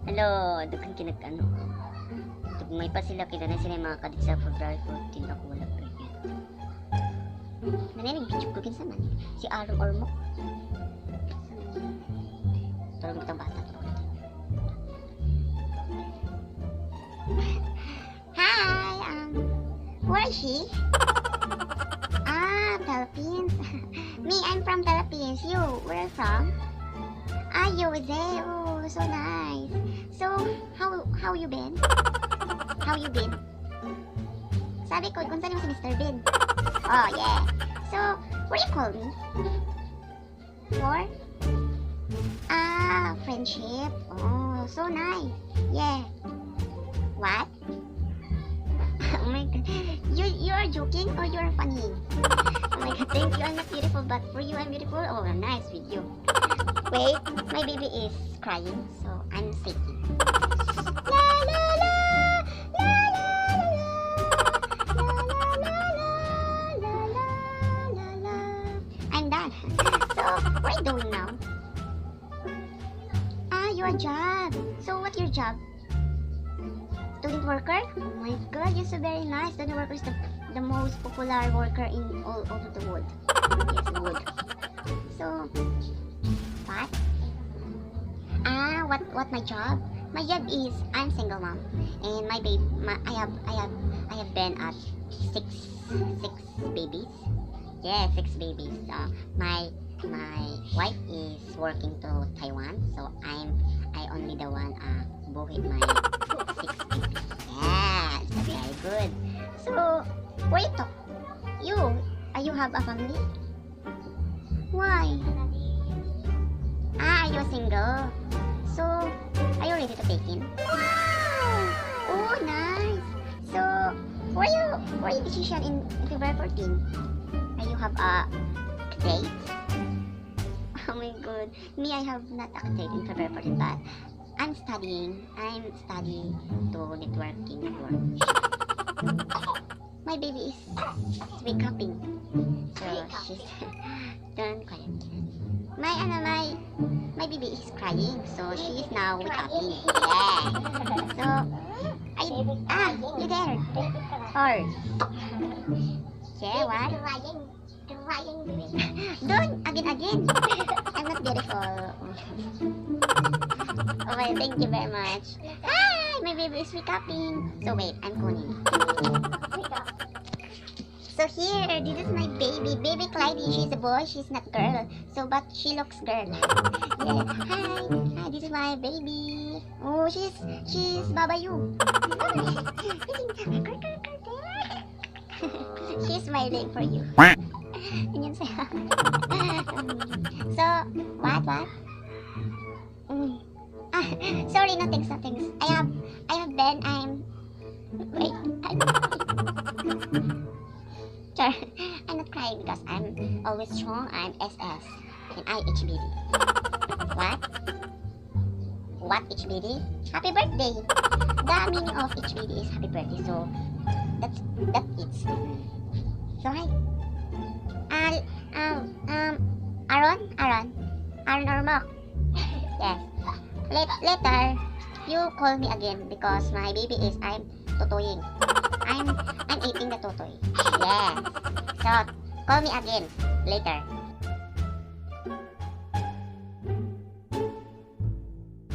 Hello, dughan kinag ano. May pa sila kita na sila mga kadit sa February 14 ako wala pregnant. Naninig video ko kinsa man. Si Arong Ormok. Tulong itong bata. Hi, where is she? Philippines. Me, I'm from Philippines. You, where are you from? USA. Oh, so nice. So, how you been? How you been? Sabi ko, kung saan mo si Mr. Ben? Oh, yeah. So, where you call me? For? Friendship. Oh, so nice. Yeah. What? Oh my god. You are joking or you are funny? Oh my god, thank you. I'm not beautiful, but for you, I'm beautiful. Oh, nice with you. Wait, my baby is crying, so I'm shaking. La la la, la la la la, la la la la. I'm done. So, what are you doing now? Your job. So, what's your job? Student worker? Oh my god, you're so very nice. Student worker is the most popular worker in all over the world. Yes, wood. So, what my job? My job is I'm single mom, and my baby, I have been at six babies. Yeah, 6 babies. My wife is working to Taiwan, so I only the one buhit my 6 babies. Yeah, it's very good. So, wait, you have a family? Why? Are you single? So, are you ready to take in? Wow! Oh, nice. So, were you decision in February 14? You have a date? Oh my god. Me, I have not a date in February 14, but I'm studying to networking work. My baby is wake upping. So she's done quiet. My baby is crying, so she is now wake upping. Yeah. So you there? Or yeah, what? Don't again. I'm not beautiful. Okay, thank you very much. Hi, my baby is recapping. So wait, I'm calling. So here, this is my baby Clyde. She's a boy, she's not girl. So but she looks girl. Yeah. Hi, this is my baby. Oh, she's Baba you. She's smiling for you. So, what? Sorry, nothing. I have been, sorry, I'm not crying because I'm always strong. I'm SS and I HBD. What HBD? Happy birthday. The meaning of HBD is happy birthday. So, that's it. So, hi. Aaron Ormok. Yes. Later, you call me again because my baby is I'm totoying. I'm eating the totoy. Yeah. So call me again later.